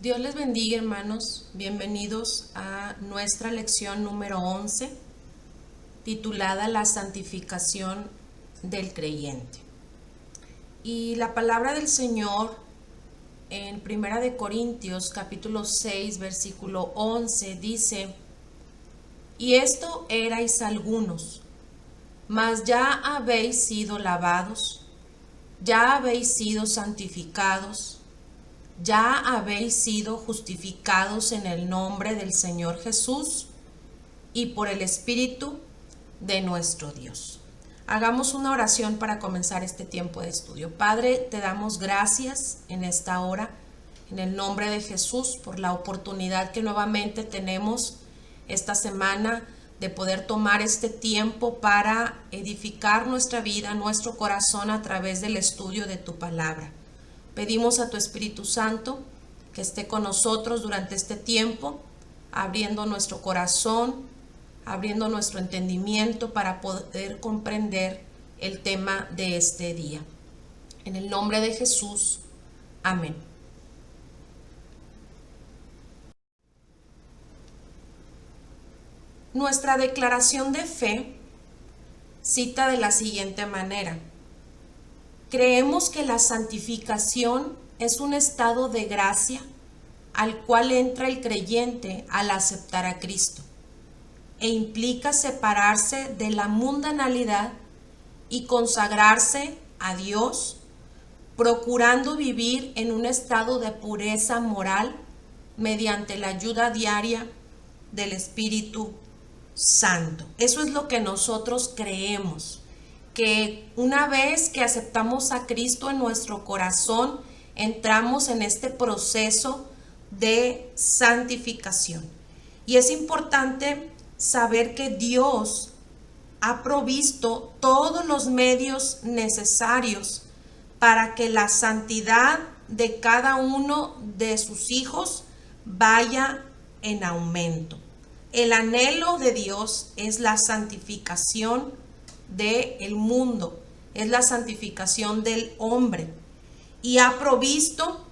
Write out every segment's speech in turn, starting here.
Dios les bendiga, hermanos. Bienvenidos a nuestra lección número 11, titulada La santificación del creyente. Y la palabra del Señor en Primera de Corintios, capítulo 6, versículo 11, dice: Y esto erais algunos, mas ya habéis sido lavados, ya habéis sido santificados, ya habéis sido justificados en el nombre del Señor Jesús y por el Espíritu de nuestro Dios. Hagamos una oración para comenzar este tiempo de estudio. Padre, te damos gracias en esta hora, en el nombre de Jesús, por la oportunidad que nuevamente tenemos esta semana de poder tomar este tiempo para edificar nuestra vida, nuestro corazón a través del estudio de tu palabra. Pedimos a tu Espíritu Santo que esté con nosotros durante este tiempo, abriendo nuestro corazón, abriendo nuestro entendimiento para poder comprender el tema de este día. En el nombre de Jesús, amén. Nuestra declaración de fe cita de la siguiente manera: creemos que la santificación es un estado de gracia al cual entra el creyente al aceptar a Cristo e implica separarse de la mundanalidad y consagrarse a Dios, procurando vivir en un estado de pureza moral mediante la ayuda diaria del Espíritu Santo. Eso es lo que nosotros creemos, que una vez que aceptamos a Cristo en nuestro corazón, entramos en este proceso de santificación. Y es importante saber que Dios ha provisto todos los medios necesarios para que la santidad de cada uno de sus hijos vaya en aumento. El anhelo de Dios es la santificación del mundo, es la santificación del hombre, y ha provisto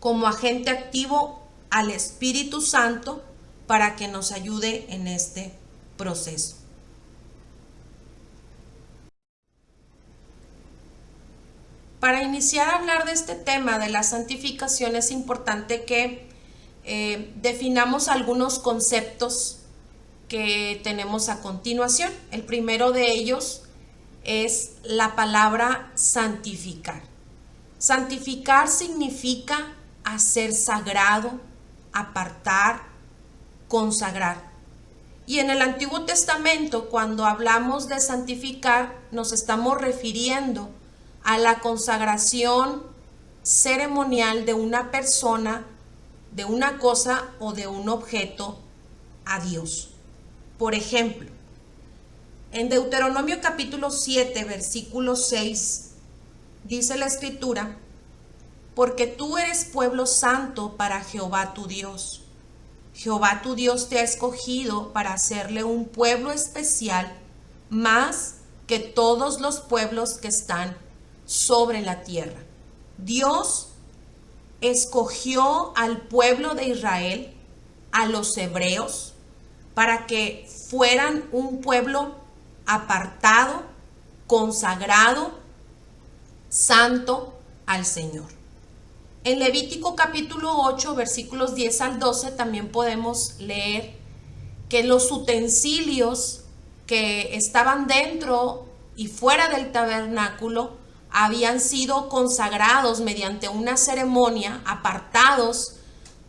como agente activo al Espíritu Santo para que nos ayude en este proceso. Para iniciar a hablar de este tema de la santificación es importante que definamos algunos conceptos que tenemos a continuación. El primero de ellos es la palabra santificar. Santificar significa hacer sagrado, apartar, consagrar. Y en el Antiguo Testamento, cuando hablamos de santificar, nos estamos refiriendo a la consagración ceremonial de una persona, de una cosa o de un objeto a Dios. Por ejemplo, en Deuteronomio capítulo 7, versículo 6, dice la Escritura: porque tú eres pueblo santo para Jehová tu Dios. Jehová tu Dios te ha escogido para hacerle un pueblo especial, más que todos los pueblos que están sobre la tierra. Dios escogió al pueblo de Israel, a los hebreos, para que fueran un pueblo apartado, consagrado, santo al Señor. En Levítico capítulo 8, versículos 10 al 12, también podemos leer que los utensilios que estaban dentro y fuera del tabernáculo habían sido consagrados mediante una ceremonia, apartados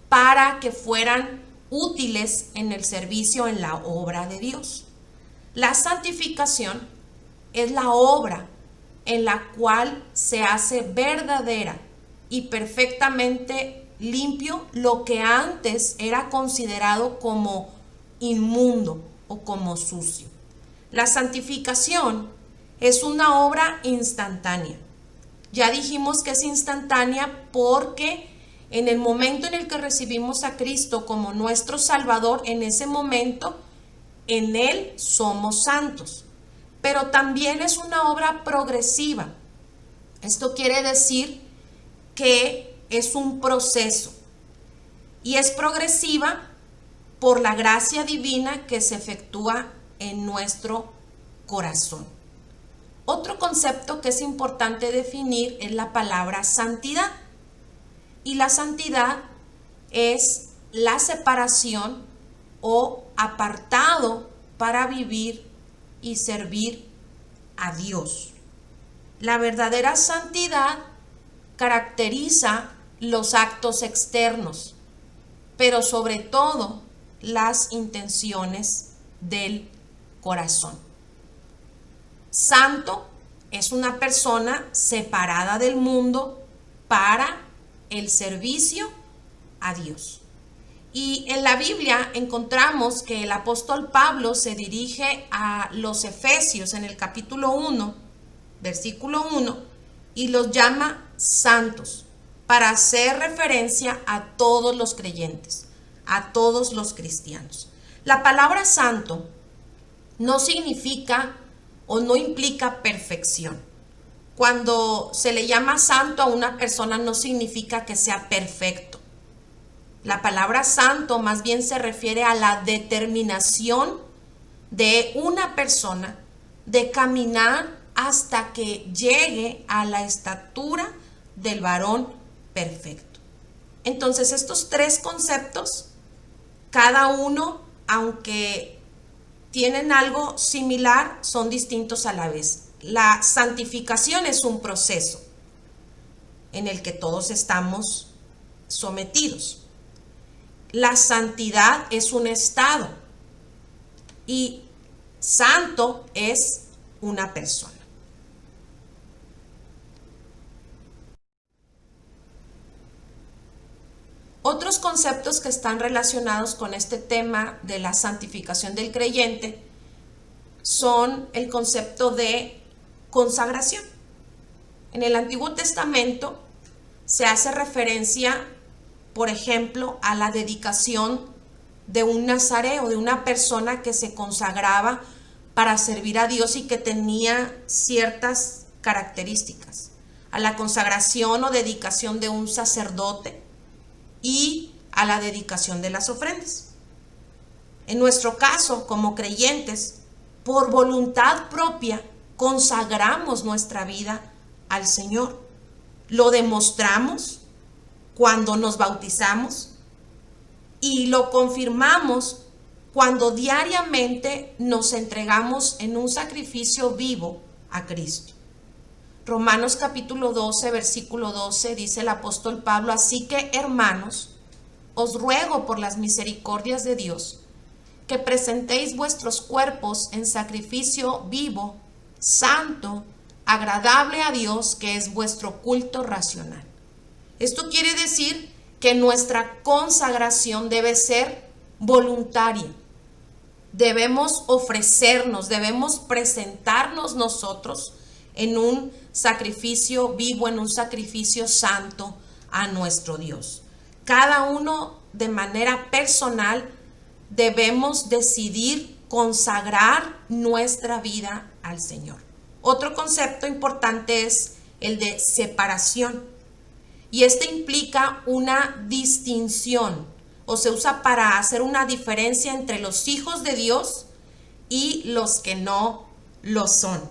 para que fueran útiles en el servicio, en la obra de Dios. La santificación es la obra en la cual se hace verdadera y perfectamente limpio lo que antes era considerado como inmundo o como sucio. La santificación es una obra instantánea. Ya dijimos que es instantánea porque en el momento en el que recibimos a Cristo como nuestro Salvador, en ese momento en Él somos santos. Pero también es una obra progresiva. Esto quiere decir que es un proceso. y es progresiva por la gracia divina que se efectúa en nuestro corazón. Otro concepto que es importante definir es la palabra santidad. Y la santidad es la separación o apartado para vivir y servir a Dios. La verdadera santidad caracteriza los actos externos, pero sobre todo las intenciones del corazón. Santo es una persona separada del mundo para el servicio a Dios. Y en la Biblia encontramos que el apóstol Pablo se dirige a los Efesios en el capítulo 1, versículo 1, y los llama santos para hacer referencia a todos los creyentes, a todos los cristianos. La palabra santo no significa o no implica perfección. Cuando se le llama santo a una persona no significa que sea perfecto. La palabra santo más bien se refiere a la determinación de una persona de caminar hasta que llegue a la estatura del varón perfecto. Entonces, estos tres conceptos, cada uno, aunque tienen algo similar, son distintos a la vez. La santificación es un proceso en el que todos estamos sometidos. La santidad es un estado y santo es una persona. Otros conceptos que están relacionados con este tema de la santificación del creyente son el concepto de consagración. En el Antiguo Testamento se hace referencia, por ejemplo, a la dedicación de un nazareo, de una persona que se consagraba para servir a Dios y que tenía ciertas características. A la consagración o dedicación de un sacerdote y a la dedicación de las ofrendas. En nuestro caso, como creyentes, por voluntad propia, consagramos nuestra vida al Señor. Lo demostramos cuando nos bautizamos y lo confirmamos cuando diariamente nos entregamos en un sacrificio vivo a Cristo. Romanos capítulo 12, versículo 12, dice el apóstol Pablo: así que, hermanos, os ruego por las misericordias de Dios, que presentéis vuestros cuerpos en sacrificio vivo, santo, agradable a Dios, que es vuestro culto racional. Esto quiere decir que nuestra consagración debe ser voluntaria. Debemos ofrecernos, debemos presentarnos nosotros en un sacrificio vivo, en un sacrificio santo a nuestro Dios. Cada uno de manera personal debemos decidir consagrar nuestra vida al Señor. Otro concepto importante es el de separación, y este implica una distinción, o se usa para hacer una diferencia entre los hijos de Dios y los que no lo son.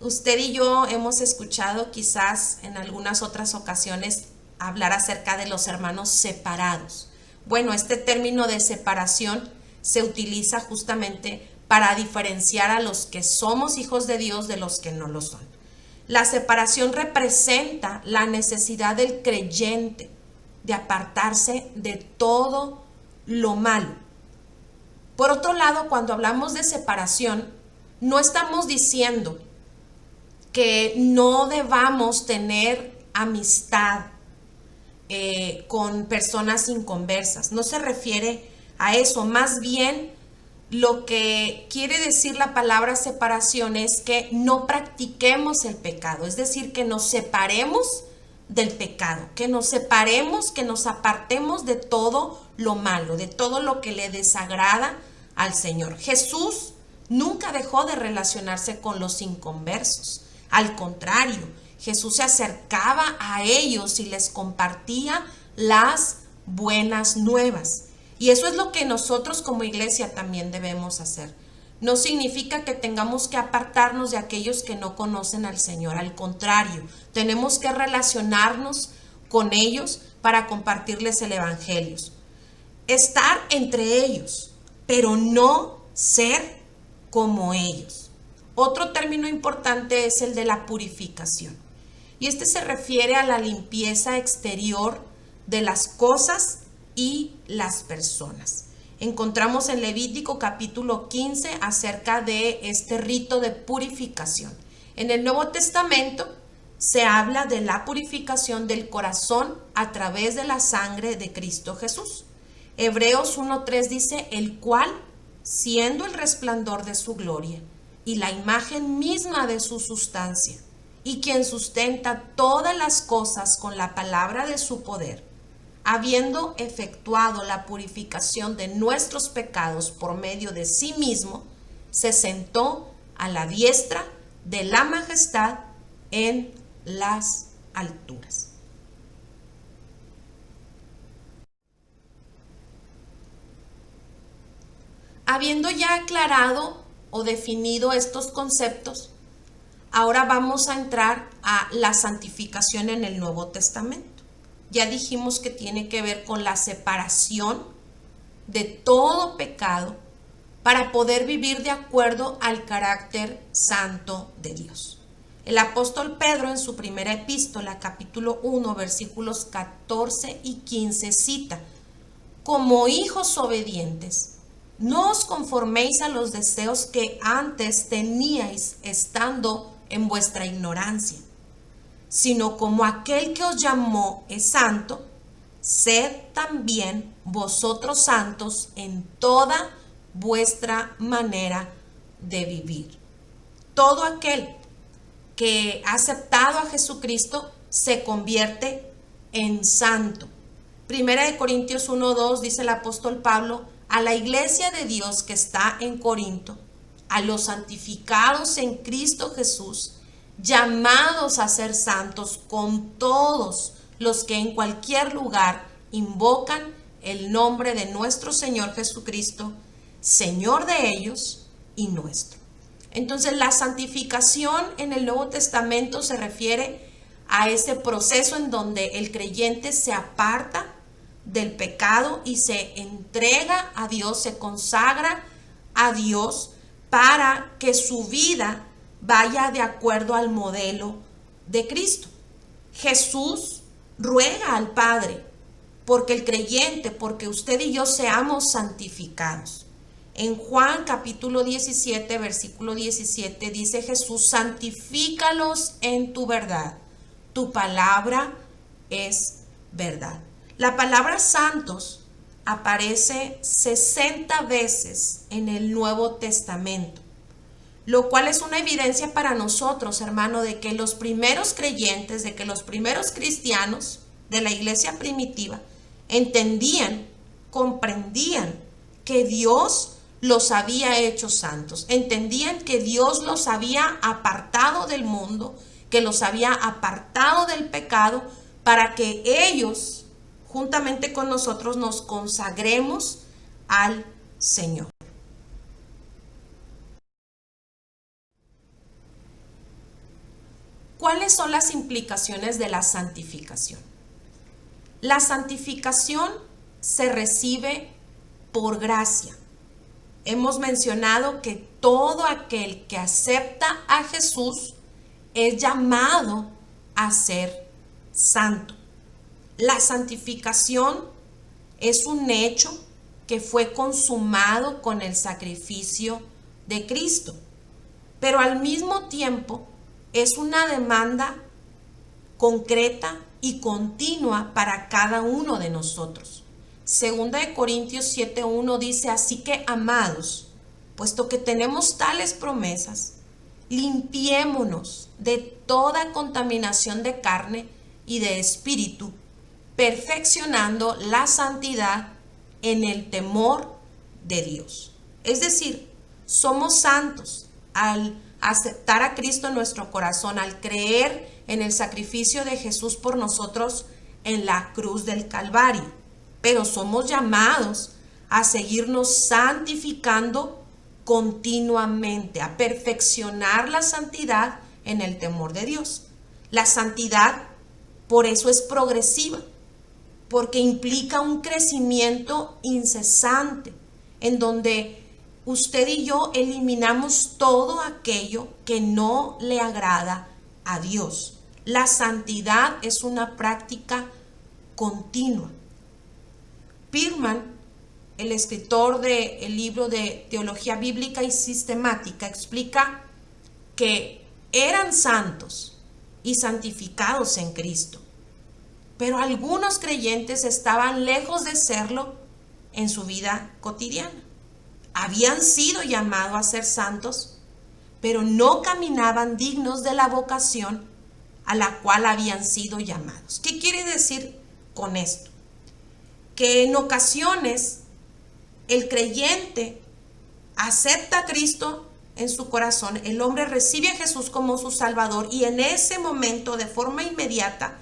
Usted y yo hemos escuchado quizás en algunas otras ocasiones hablar acerca de los hermanos separados. Bueno, este término de separación se utiliza justamente para diferenciar a los que somos hijos de Dios de los que no lo son. La separación representa la necesidad del creyente de apartarse de todo lo malo. Por otro lado, cuando hablamos de separación, no estamos diciendo que no debamos tener amistad con personas inconversas. No se refiere a eso. Más bien, lo que quiere decir la palabra separación es que no practiquemos el pecado. Es decir, que nos separemos del pecado, que nos separemos, que nos apartemos de todo lo malo, de todo lo que le desagrada al Señor. Jesús nunca dejó de relacionarse con los inconversos. Al contrario, Jesús se acercaba a ellos y les compartía las buenas nuevas. Y eso es lo que nosotros como iglesia también debemos hacer. No significa que tengamos que apartarnos de aquellos que no conocen al Señor. Al contrario, tenemos que relacionarnos con ellos para compartirles el Evangelio. Estar entre ellos, pero no ser como ellos. Otro término importante es el de la purificación. Y este se refiere a la limpieza exterior de las cosas y las personas. Encontramos en Levítico capítulo 15 acerca de este rito de purificación. En el Nuevo Testamento se habla de la purificación del corazón a través de la sangre de Cristo Jesús. Hebreos 1:3 dice, el cual, siendo el resplandor de su gloria y la imagen misma de su sustancia, y quien sustenta todas las cosas con la palabra de su poder, habiendo efectuado la purificación de nuestros pecados por medio de sí mismo, se sentó a la diestra de la majestad en las alturas. Habiendo ya aclarado o definido estos conceptos, ahora vamos a entrar a la santificación en el Nuevo Testamento. Ya dijimos que tiene que ver con la separación de todo pecado para poder vivir de acuerdo al carácter santo de Dios. El apóstol Pedro en su primera epístola, capítulo 1, versículos 14 y 15 cita, como hijos obedientes, no os conforméis a los deseos que antes teníais estando en vuestra ignorancia, sino como aquel que os llamó es santo, sed también vosotros santos en toda vuestra manera de vivir. Todo aquel que ha aceptado a Jesucristo se convierte en santo. Primera de Corintios 1:2 dice el apóstol Pablo, a la iglesia de Dios que está en Corinto, a los santificados en Cristo Jesús, llamados a ser santos con todos los que en cualquier lugar invocan el nombre de nuestro Señor Jesucristo, Señor de ellos y nuestro. Entonces, la santificación en el Nuevo Testamento se refiere a ese proceso en donde el creyente se aparta del pecado y se entrega a Dios, se consagra a Dios para que su vida vaya de acuerdo al modelo de Cristo. Jesús ruega al Padre porque el creyente, porque usted y yo seamos santificados. En Juan capítulo 17, versículo 17 dice Jesús, santifícalos en tu verdad, tu palabra es verdad. La palabra santos aparece 60 veces en el Nuevo Testamento, lo cual es una evidencia para nosotros, hermano, de que los primeros creyentes, de que los primeros cristianos de la iglesia primitiva entendían, comprendían que Dios los había hecho santos, entendían que Dios los había apartado del mundo, que los había apartado del pecado, para que ellos, juntamente con nosotros, nos consagremos al Señor. ¿Cuáles son las implicaciones de la santificación? La santificación se recibe por gracia. Hemos mencionado que todo aquel que acepta a Jesús es llamado a ser santo. La santificación es un hecho que fue consumado con el sacrificio de Cristo, pero al mismo tiempo es una demanda concreta y continua para cada uno de nosotros. Segunda de Corintios 7:1 dice, así que amados, puesto que tenemos tales promesas, limpiémonos de toda contaminación de carne y de espíritu, perfeccionando la santidad en el temor de Dios. Es decir, somos santos al aceptar a Cristo en nuestro corazón, al creer en el sacrificio de Jesús por nosotros en la cruz del Calvario. pero somos llamados a seguirnos santificando continuamente, a perfeccionar la santidad en el temor de Dios. La santidad, por eso es progresiva, porque implica un crecimiento incesante, en donde usted y yo eliminamos todo aquello que no le agrada a Dios. La santidad es una práctica continua. Pirman, el escritor del libro de Teología Bíblica y Sistemática, explica que eran santos y santificados en Cristo, pero algunos creyentes estaban lejos de serlo en su vida cotidiana. Habían sido llamados a ser santos, pero no caminaban dignos de la vocación a la cual habían sido llamados. ¿Qué quiere decir con esto? Que en ocasiones el creyente acepta a Cristo en su corazón, el hombre recibe a Jesús como su Salvador y en ese momento, de forma inmediata,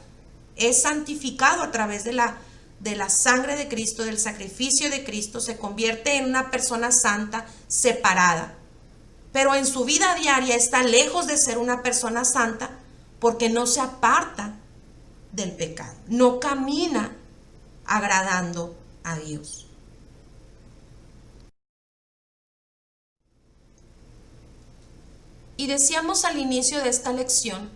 es santificado a través de la sangre de Cristo, del sacrificio de Cristo, se convierte en una persona santa, separada. Pero en su vida diaria está lejos de ser una persona santa porque no se aparta del pecado, no camina agradando a Dios. Y decíamos al inicio de esta lección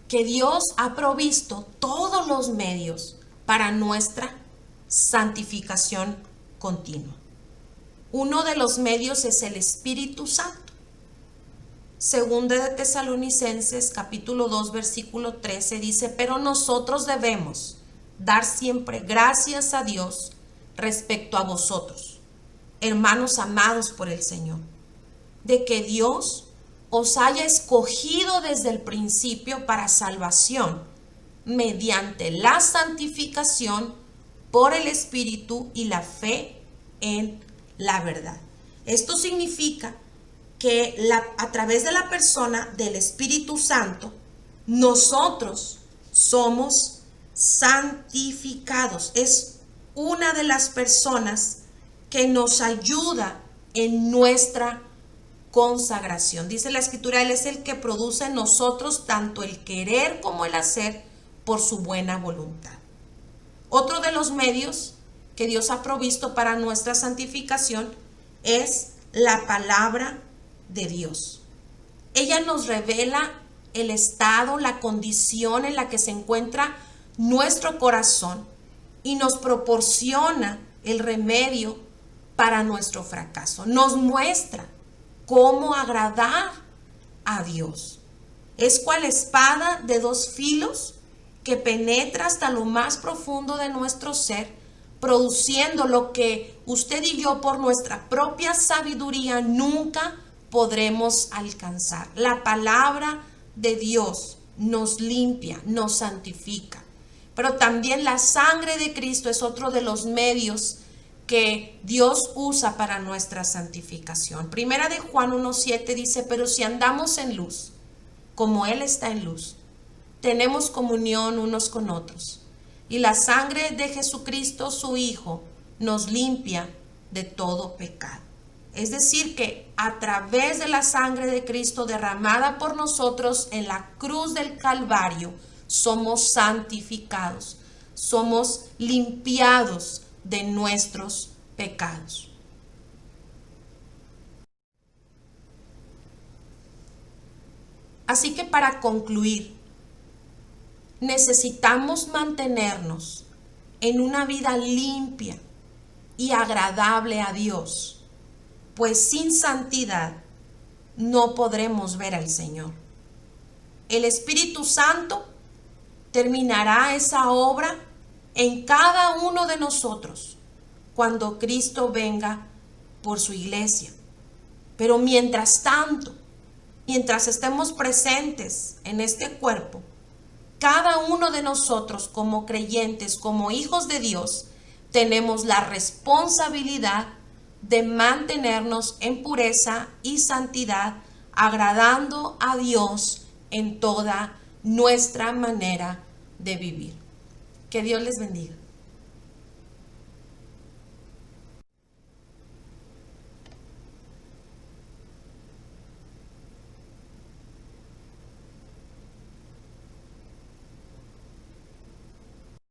que Dios ha provisto todos los medios para nuestra santificación continua. Uno de los medios es el Espíritu Santo. Segunda de Tesalonicenses capítulo 2 versículo 13 dice: pero nosotros debemos dar siempre gracias a Dios respecto a vosotros, hermanos amados por el Señor, de que Dios os haya escogido desde el principio para salvación, mediante la santificación por el Espíritu y la fe en la verdad. Esto significa que a través de la persona del Espíritu Santo, nosotros somos santificados. Es una de las personas que nos ayuda en nuestra consagración. Dice la Escritura, Él es el que produce en nosotros tanto el querer como el hacer por su buena voluntad. Otro de los medios que Dios ha provisto para nuestra santificación es la palabra de Dios. Ella nos revela el estado, la condición en la que se encuentra nuestro corazón y nos proporciona el remedio para nuestro fracaso. Nos muestra cómo agradar a Dios. Es cual espada de dos filos que penetra hasta lo más profundo de nuestro ser, produciendo lo que usted y yo por nuestra propia sabiduría nunca podremos alcanzar. La palabra de Dios nos limpia, nos santifica. Pero también la sangre de Cristo es otro de los medios que Dios usa para nuestra santificación. Primera de Juan 1:7 dice: pero si andamos en luz, como Él está en luz, tenemos comunión unos con otros. Y la sangre de Jesucristo, su Hijo, nos limpia de todo pecado. Es decir, que a través de la sangre de Cristo derramada por nosotros en la cruz del Calvario, somos santificados, somos limpiados de nuestros pecados. Así que para concluir, necesitamos mantenernos en una vida limpia y agradable a Dios, pues sin santidad no podremos ver al Señor. El Espíritu Santo terminará esa obra en cada uno de nosotros cuando Cristo venga por su iglesia. Pero mientras tanto, mientras estemos presentes en este cuerpo, cada uno de nosotros como creyentes, como hijos de Dios, tenemos la responsabilidad de mantenernos en pureza y santidad, agradando a Dios en toda nuestra manera de vivir. Que Dios les bendiga.